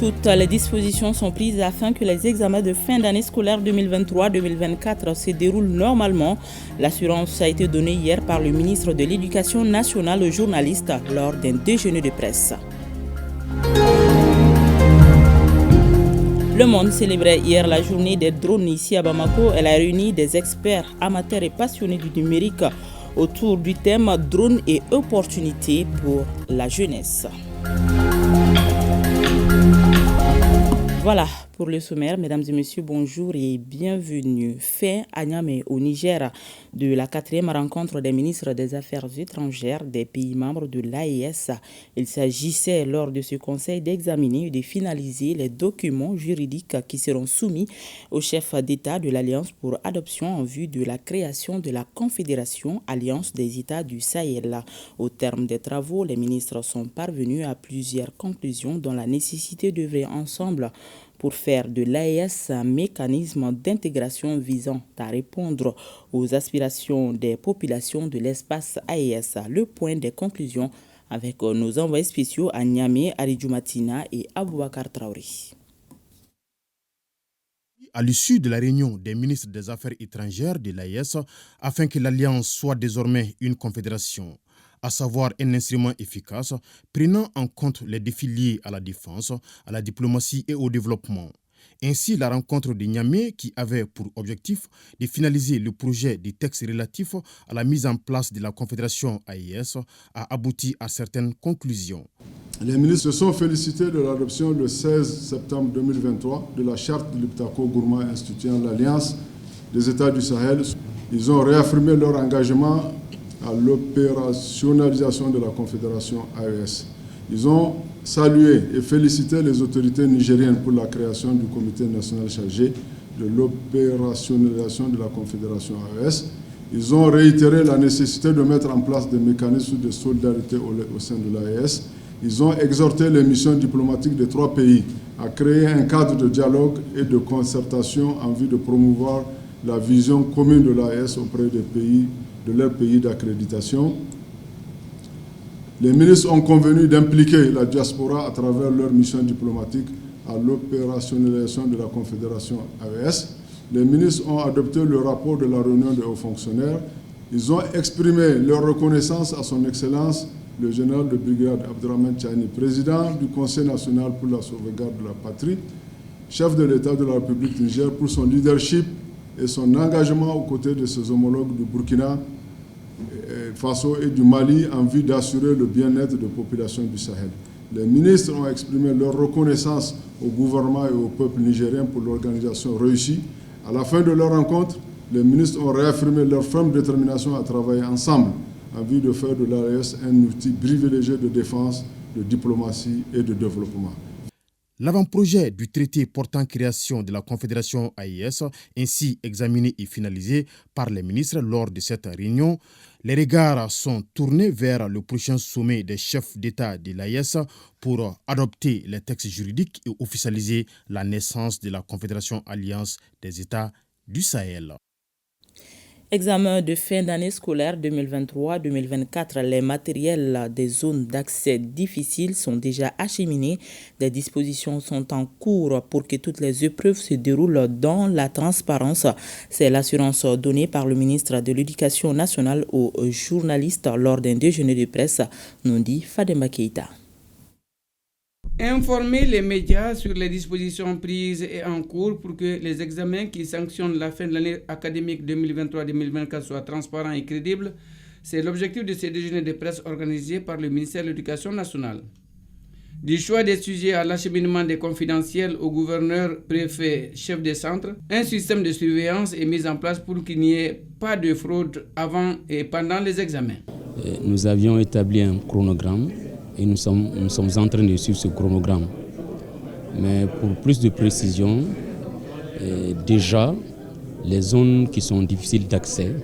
Toutes les dispositions sont prises afin que les examens de fin d'année scolaire 2023-2024 se déroulent normalement. L'assurance a été donnée hier par le ministre de l'Éducation nationale aux journalistes lors d'un déjeuner de presse. Le monde célébrait hier la journée des drones ici à Bamako. Elle a réuni des experts, amateurs et passionnés du numérique autour du thème drones et opportunités pour la jeunesse. Voilà pour le sommaire. Mesdames et messieurs, bonjour et bienvenue. Fin à Niamey, au Niger, de la 4e rencontre des ministres des Affaires étrangères des pays membres de l'AES. Il s'agissait lors de ce conseil d'examiner et de finaliser les documents juridiques qui seront soumis au chef d'État de l'Alliance pour adoption en vue de la création de la Confédération Alliance des États du Sahel. Au terme des travaux, les ministres sont parvenus à plusieurs conclusions dont la nécessité d'œuvrer ensemble pour faire de l'AES un mécanisme d'intégration visant à répondre aux aspirations des populations de l'espace AES. Le point des conclusions avec nos envoyés spéciaux à Niamey, Aridjou Matina et Aboubakar Traoré. À l'issue de la réunion des ministres des Affaires étrangères de l'AES, afin que l'Alliance soit désormais une confédération, à savoir un instrument efficace, prenant en compte les défis liés à la défense, à la diplomatie et au développement. Ainsi, la rencontre de Niamey, qui avait pour objectif de finaliser le projet des textes relatifs à la mise en place de la Confédération AES, a abouti à certaines conclusions. Les ministres se sont félicités de l'adoption le 16 septembre 2023 de la charte de l'Iptako-Gourma instituant l'Alliance des États du Sahel. Ils ont réaffirmé leur engagement à l'opérationnalisation de la Confédération AES. Ils ont salué et félicité les autorités nigériennes pour la création du comité national chargé de l'opérationnalisation de la Confédération AES. Ils ont réitéré la nécessité de mettre en place des mécanismes de solidarité au sein de l'AES. Ils ont exhorté les missions diplomatiques des 3 pays à créer un cadre de dialogue et de concertation en vue de promouvoir la vision commune de l'AES auprès de leurs pays d'accréditation. Les ministres ont convenu d'impliquer la diaspora à travers leurs missions diplomatiques à l'opérationnalisation de la Confédération AES. Les ministres ont adopté le rapport de la réunion des hauts fonctionnaires. Ils ont exprimé leur reconnaissance à son Excellence, le général de brigade Abdourahmane Tchani, président du Conseil national pour la sauvegarde de la patrie, chef de l'État de la République du Niger, pour son leadership et son engagement aux côtés de ses homologues du Burkina Faso et du Mali en vue d'assurer le bien-être des populations du Sahel. Les ministres ont exprimé leur reconnaissance au gouvernement et au peuple nigérien pour l'organisation réussie. À la fin de leur rencontre, les ministres ont réaffirmé leur ferme détermination à travailler ensemble en vue de faire de l'AES un outil privilégié de défense, de diplomatie et de développement. L'avant-projet du traité portant création de la Confédération AES, ainsi examiné et finalisé par les ministres lors de cette réunion, les regards sont tournés vers le prochain sommet des chefs d'État de l'AES pour adopter les textes juridiques et officialiser la naissance de la Confédération Alliance des États du Sahel. Examen de fin d'année scolaire 2023-2024. Les matériels des zones d'accès difficiles sont déjà acheminés. Des dispositions sont en cours pour que toutes les épreuves se déroulent dans la transparence. C'est l'assurance donnée par le ministre de l'Éducation nationale aux journalistes lors d'un déjeuner de presse, nous dit Fademba Keïta. Informer les médias sur les dispositions prises et en cours pour que les examens qui sanctionnent la fin de l'année académique 2023-2024 soient transparents et crédibles, c'est l'objectif de ces déjeuners de presse organisés par le ministère de l'Éducation nationale. Du choix des sujets à l'acheminement des confidentiels aux gouverneurs, préfets, chefs de centre, un système de surveillance est mis en place pour qu'il n'y ait pas de fraude avant et pendant les examens. Nous avions établi un chronogramme et nous sommes en train de suivre ce chronogramme. Mais pour plus de précision, déjà, les zones qui sont difficiles d'accès,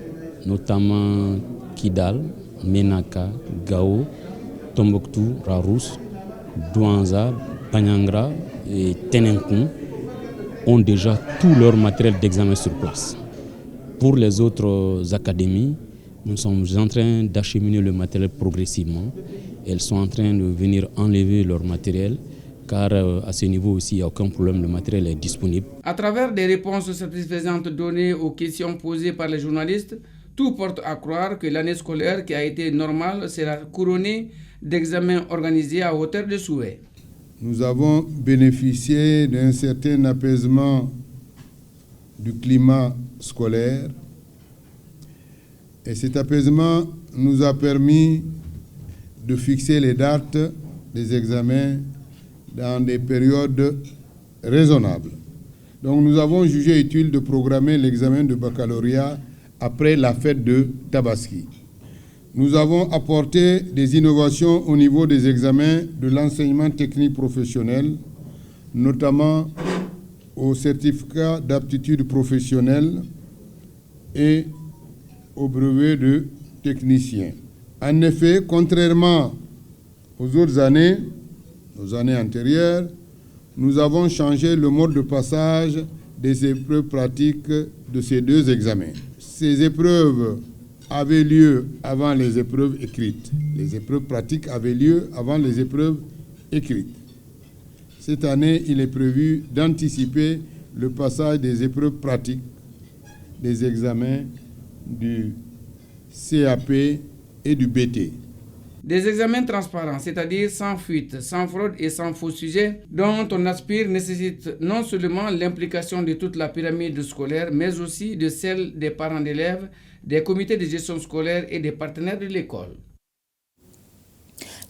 notamment Kidal, Menaka, Gao, Tombouctou, Rarousse, Douanza, Banyangra et Tenenkun, ont déjà tout leur matériel d'examen sur place. Pour les autres académies, nous sommes en train d'acheminer le matériel progressivement. Elles sont en train de venir enlever leur matériel car à ce niveau aussi, il n'y a aucun problème, le matériel est disponible. À travers des réponses satisfaisantes données aux questions posées par les journalistes, tout porte à croire que l'année scolaire qui a été normale sera couronnée d'examens organisés à hauteur de souhait. Nous avons bénéficié d'un certain apaisement du climat scolaire et cet apaisement nous a permis de fixer les dates des examens dans des périodes raisonnables. Donc nous avons jugé utile de programmer l'examen de baccalauréat après la fête de Tabaski. Nous avons apporté des innovations au niveau des examens de l'enseignement technique professionnel, notamment au certificat d'aptitude professionnelle et au brevet de technicien. En effet, contrairement aux autres années, aux années antérieures, nous avons changé le mode de passage des épreuves pratiques de ces deux examens. Ces épreuves avaient lieu avant les épreuves écrites. Les épreuves pratiques avaient lieu avant les épreuves écrites. Cette année, il est prévu d'anticiper le passage des épreuves pratiques des examens du CAP et du BT. Des examens transparents, c'est-à-dire sans fuite, sans fraude et sans faux sujets, dont on aspire nécessite non seulement l'implication de toute la pyramide scolaire, mais aussi de celle des parents d'élèves, des comités de gestion scolaire et des partenaires de l'école.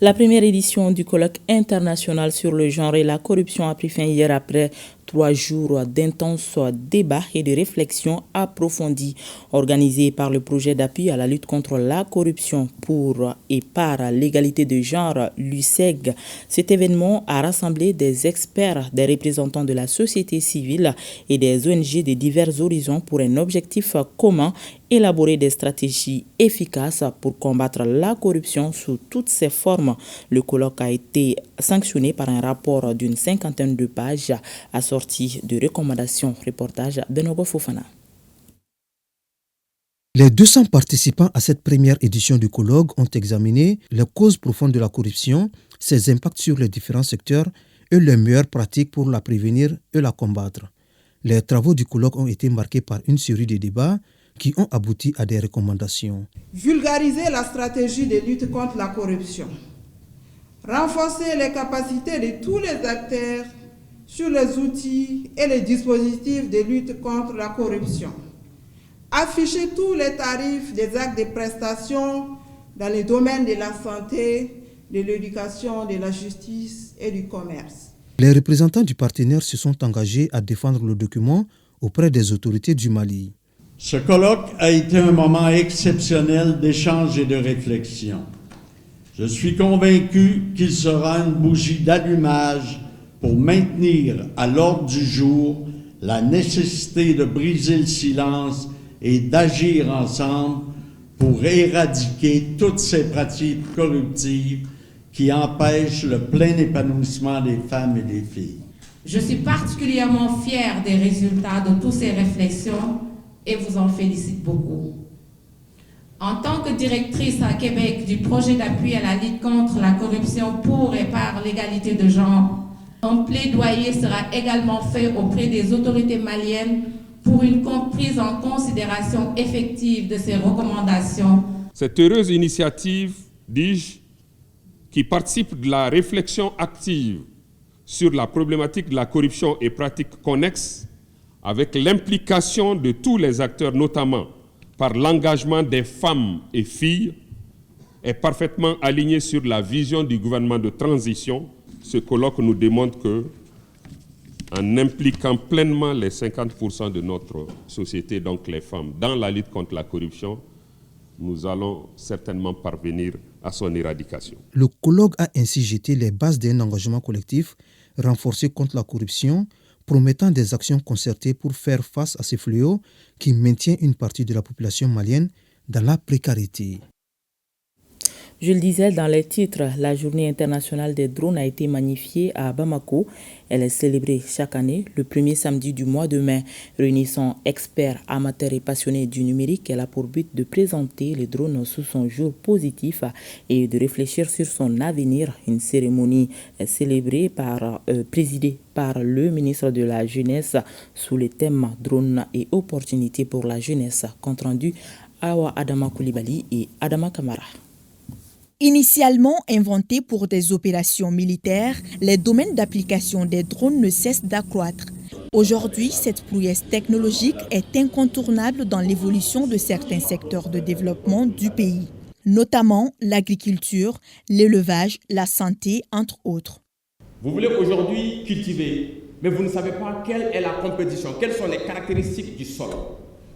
La première édition du colloque international sur le genre et la corruption a pris fin hier après 3 jours d'intenses débats et de réflexions approfondies organisés par le projet d'appui à la lutte contre la corruption pour et par l'égalité de genre, l'UCEG. Cet événement a rassemblé des experts, des représentants de la société civile et des ONG de divers horizons pour un objectif commun, élaborer des stratégies efficaces pour combattre la corruption sous toutes ses formes. Le colloque a été sanctionné par un rapport d'une 50aine de pages assorti de recommandations. Reportage Benogo Fofana. Les 200 participants à cette première édition du colloque ont examiné les causes profondes de la corruption, ses impacts sur les différents secteurs et les meilleures pratiques pour la prévenir et la combattre. Les travaux du colloque ont été marqués par une série de débats qui ont abouti à des recommandations. Vulgariser la stratégie de lutte contre la corruption. Renforcer les capacités de tous les acteurs sur les outils et les dispositifs de lutte contre la corruption. Afficher tous les tarifs des actes de prestation dans les domaines de la santé, de l'éducation, de la justice et du commerce. Les représentants du partenaire se sont engagés à défendre le document auprès des autorités du Mali. Ce colloque a été un moment exceptionnel d'échange et de réflexion. Je suis convaincu qu'il sera une bougie d'allumage pour maintenir à l'ordre du jour la nécessité de briser le silence et d'agir ensemble pour éradiquer toutes ces pratiques corruptives qui empêchent le plein épanouissement des femmes et des filles. Je suis particulièrement fière des résultats de toutes ces réflexions et vous en félicite beaucoup. En tant que directrice à Québec du projet d'appui à la lutte contre la corruption pour et par l'égalité de genre, un plaidoyer sera également fait auprès des autorités maliennes pour une prise en considération effective de ces recommandations. Cette heureuse initiative, dis-je, qui participe de la réflexion active sur la problématique de la corruption et pratiques connexes, avec l'implication de tous les acteurs, notamment par l'engagement des femmes et filles, est parfaitement alignée sur la vision du gouvernement de transition. Ce colloque nous démontre que, en impliquant pleinement les 50% de notre société, donc les femmes, dans la lutte contre la corruption, nous allons certainement parvenir à son éradication. Le colloque a ainsi jeté les bases d'un engagement collectif renforcé contre la corruption, promettant des actions concertées pour faire face à ces fléaux qui maintiennent une partie de la population malienne dans la précarité. Je le disais dans les titres, la journée internationale des drones a été magnifiée à Bamako. Elle est célébrée chaque année, le premier samedi du mois de mai. Réunissant experts, amateurs et passionnés du numérique, elle a pour but de présenter les drones sous son jour positif et de réfléchir sur son avenir. Une cérémonie présidée par le ministre de la Jeunesse sous le thème drones et opportunités pour la jeunesse. Compte rendu Awa Adama Koulibaly et Adama Kamara. Initialement inventés pour des opérations militaires, les domaines d'application des drones ne cessent d'accroître. Aujourd'hui, cette prouesse technologique est incontournable dans l'évolution de certains secteurs de développement du pays, notamment l'agriculture, l'élevage, la santé, entre autres. Vous voulez aujourd'hui cultiver, mais vous ne savez pas quelle est la compétition, quelles sont les caractéristiques du sol.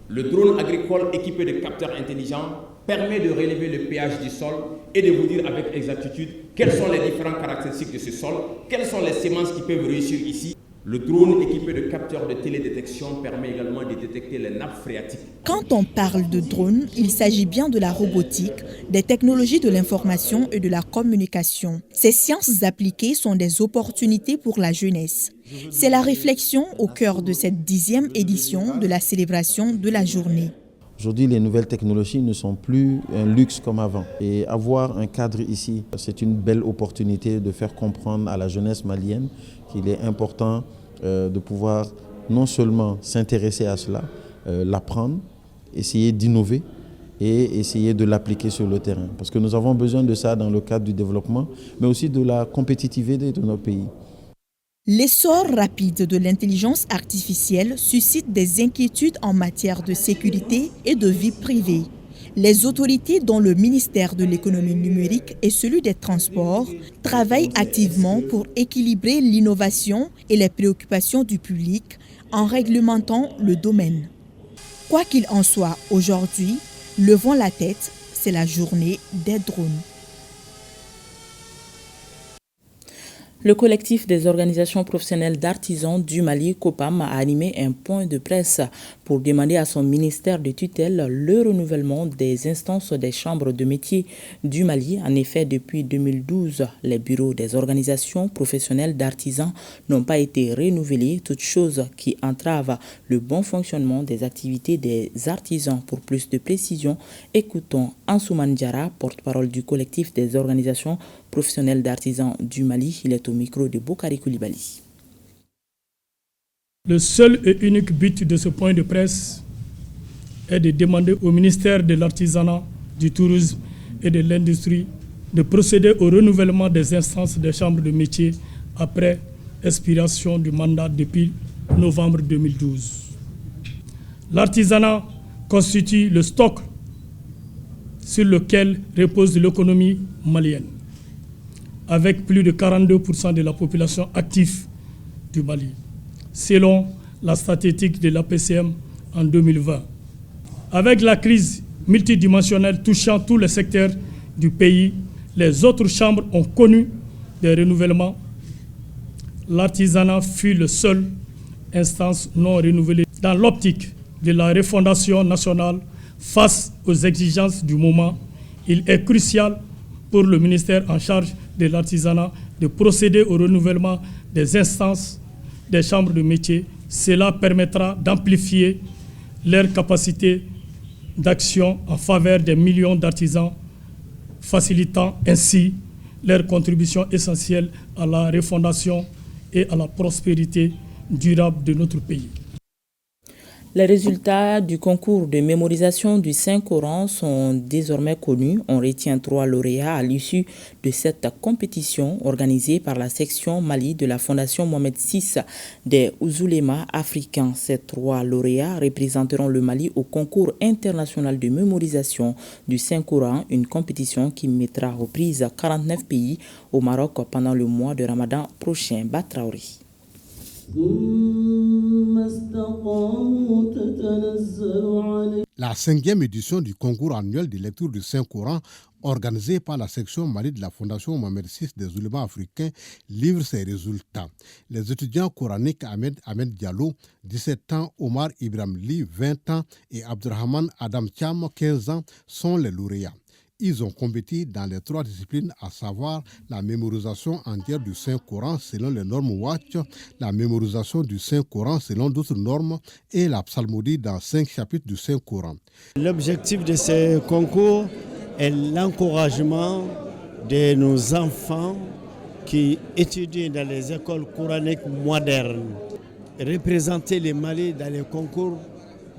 Le drone agricole équipé de capteurs intelligents permet de relever le pH du sol et de vous dire avec exactitude quelles sont les différentes caractéristiques de ce sol, quelles sont les semences qui peuvent réussir ici. Le drone équipé de capteurs de télédétection permet également de détecter les nappes phréatiques. Quand on parle de drone, il s'agit bien de la robotique, des technologies de l'information et de la communication. Ces sciences appliquées sont des opportunités pour la jeunesse. C'est la réflexion au cœur de cette 10e édition de la célébration de la journée. Aujourd'hui, les nouvelles technologies ne sont plus un luxe comme avant. Et avoir un cadre ici, c'est une belle opportunité de faire comprendre à la jeunesse malienne qu'il est important de pouvoir non seulement s'intéresser à cela, l'apprendre, essayer d'innover et essayer de l'appliquer sur le terrain. Parce que nous avons besoin de ça dans le cadre du développement, mais aussi de la compétitivité de nos pays. L'essor rapide de l'intelligence artificielle suscite des inquiétudes en matière de sécurité et de vie privée. Les autorités, dont le ministère de l'économie numérique et celui des transports, travaillent activement pour équilibrer l'innovation et les préoccupations du public en réglementant le domaine. Quoi qu'il en soit, aujourd'hui, levons la tête, c'est la journée des drones. Le collectif des organisations professionnelles d'artisans du Mali, COPAM, a animé un point de presse pour demander à son ministère de tutelle le renouvellement des instances des chambres de métiers du Mali. En effet, depuis 2012, les bureaux des organisations professionnelles d'artisans n'ont pas été renouvelés, toute chose qui entrave le bon fonctionnement des activités des artisans. Pour plus de précisions, écoutons Ansouman Diara, porte-parole du collectif des organisations professionnels d'artisans du Mali. Il est au micro de Boukari Koulibaly. Le seul et unique but de ce point de presse est de demander au ministère de l'Artisanat, du Tourisme et de l'Industrie de procéder au renouvellement des instances des chambres de métiers après expiration du mandat depuis novembre 2012. L'artisanat constitue le stock sur lequel repose l'économie malienne, avec plus de 42% de la population active du Mali, selon la statistique de l'APCM en 2020. Avec la crise multidimensionnelle touchant tous les secteurs du pays, les autres chambres ont connu des renouvellements. L'artisanat fut la seule instance non renouvelée. Dans l'optique de la refondation nationale face aux exigences du moment, il est crucial pour le ministère en charge de l'artisanat de procéder au renouvellement des instances des chambres de métiers. Cela permettra d'amplifier leur capacité d'action en faveur des millions d'artisans, facilitant ainsi leur contribution essentielle à la refondation et à la prospérité durable de notre pays. Les résultats du concours de mémorisation du Saint-Coran sont désormais connus. On retient 3 lauréats à l'issue de cette compétition organisée par la section Mali de la Fondation Mohamed VI des Ouzoulema africains. Ces 3 lauréats représenteront le Mali au concours international de mémorisation du Saint-Coran, une compétition qui mettra aux prises 49 pays au Maroc pendant le mois de Ramadan prochain. Batraouri. La 5e édition du concours annuel de lecture du Saint-Coran, organisée par la section Mali de la Fondation Mohamed VI des Oulémas africains, livre ses résultats. Les étudiants coraniques Ahmed Diallo, 17 ans, Omar Ibrahim Li, 20 ans, et Abdurrahman Adam Thiam, 15 ans, sont les lauréats. Ils ont compétit dans les 3 disciplines, à savoir la mémorisation entière du Saint-Coran selon les normes Watch, la mémorisation du Saint-Coran selon d'autres normes et la psalmodie dans 5 chapitres du Saint-Coran. L'objectif de ce concours est l'encouragement de nos enfants qui étudient dans les écoles coraniques modernes, représenter le Mali dans les concours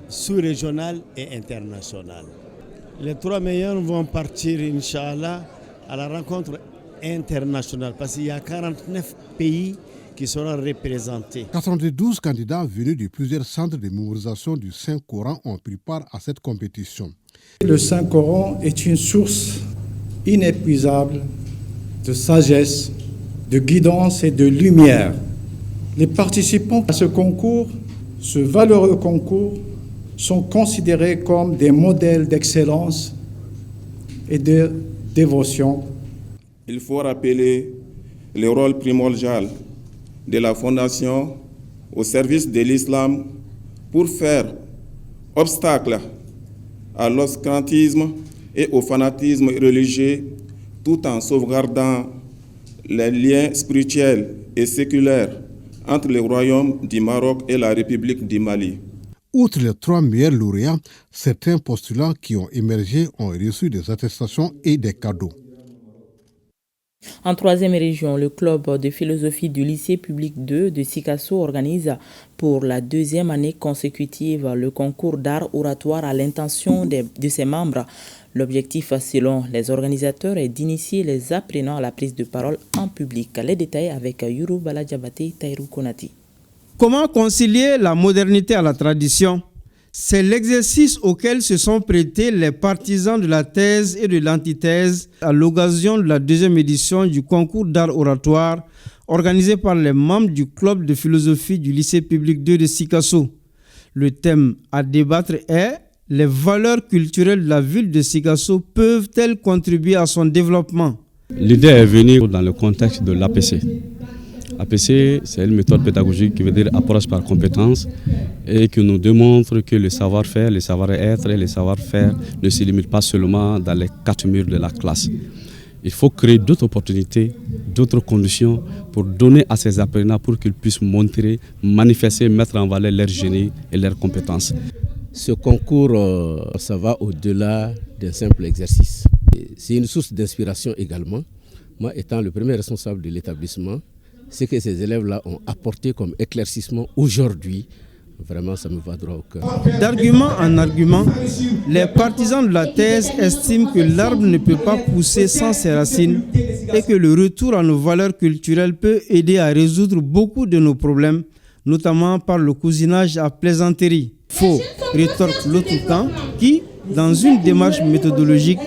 sous-régional et international. Les 3 meilleurs vont partir, Inch'Allah, à la rencontre internationale parce qu'il y a 49 pays qui seront représentés. 92 candidats venus de plusieurs centres de mémorisation du Saint-Coran ont pris part à cette compétition. Le Saint-Coran est une source inépuisable de sagesse, de guidance et de lumière. Les participants à ce concours, ce valeureux concours, sont considérés comme des modèles d'excellence et de dévotion. Il faut rappeler le rôle primordial de la Fondation au service de l'islam pour faire obstacle à l'obscurantisme et au fanatisme religieux tout en sauvegardant les liens spirituels et séculaires entre le Royaume du Maroc et la République du Mali. Outre les 3 meilleurs lauréats, certains postulants qui ont émergé ont reçu des attestations et des cadeaux. En 3e région, le club de philosophie du lycée public 2 de Sikasso organise pour la 2e année consécutive le concours d'art oratoire à l'intention de ses membres. L'objectif, selon les organisateurs, est d'initier les apprenants à la prise de parole en public. Les détails avec Yuru Baladjabate Taïrou Konati. Comment concilier la modernité à la tradition? C'est l'exercice auquel se sont prêtés les partisans de la thèse et de l'antithèse à l'occasion de la 2e édition du concours d'art oratoire organisé par les membres du club de philosophie du lycée public 2 de Sikasso. Le thème à débattre est « Les valeurs culturelles de la ville de Sikasso peuvent-elles contribuer à son développement ?» L'idée est venue dans le contexte de l'APC. APC, c'est une méthode pédagogique qui veut dire approche par compétence et qui nous démontre que le savoir-faire, le savoir-être et le savoir-faire ne se limitent pas seulement dans les 4 murs de la classe. Il faut créer d'autres opportunités, d'autres conditions pour donner à ces apprenants pour qu'ils puissent montrer, manifester, mettre en valeur leur génie et leurs compétences. Ce concours, ça va au-delà d'un simple exercice. C'est une source d'inspiration également. Moi, étant le premier responsable de l'établissement, ce que ces élèves-là ont apporté comme éclaircissement aujourd'hui, vraiment ça me va droit au cœur. D'argument en argument, les partisans de la thèse estiment que l'arbre ne peut pas pousser sans ses racines et que le retour à nos valeurs culturelles peut aider à résoudre beaucoup de nos problèmes, notamment par le cousinage à plaisanterie. Faux, rétorque l'autre camp qui, dans une démarche méthodologique,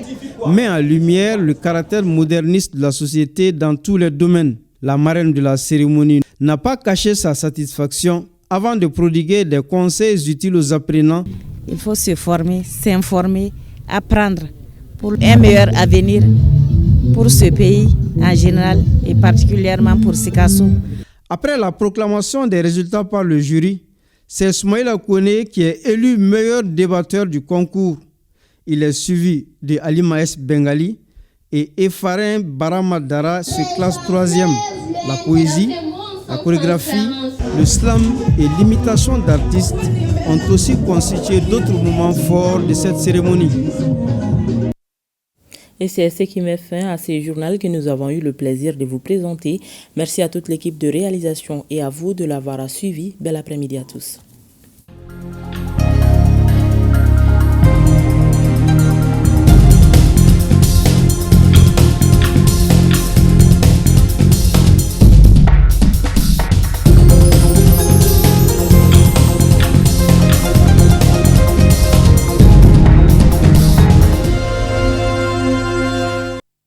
met en lumière le caractère moderniste de la société dans tous les domaines. La marraine de la cérémonie n'a pas caché sa satisfaction avant de prodiguer des conseils utiles aux apprenants. Il faut se former, s'informer, apprendre pour un meilleur avenir pour ce pays en général et particulièrement pour Sikasso. Après la proclamation des résultats par le jury, c'est Smaïla Kone qui est élu meilleur débatteur du concours. Il est suivi de Ali Maes Bengali et Effarin Baramadara se classe 3e. La poésie, la chorégraphie, le slam et l'imitation d'artistes ont aussi constitué d'autres moments forts de cette cérémonie. Et c'est ce qui met fin à ce journal que nous avons eu le plaisir de vous présenter. Merci à toute l'équipe de réalisation et à vous de l'avoir suivi. Bel après-midi à tous.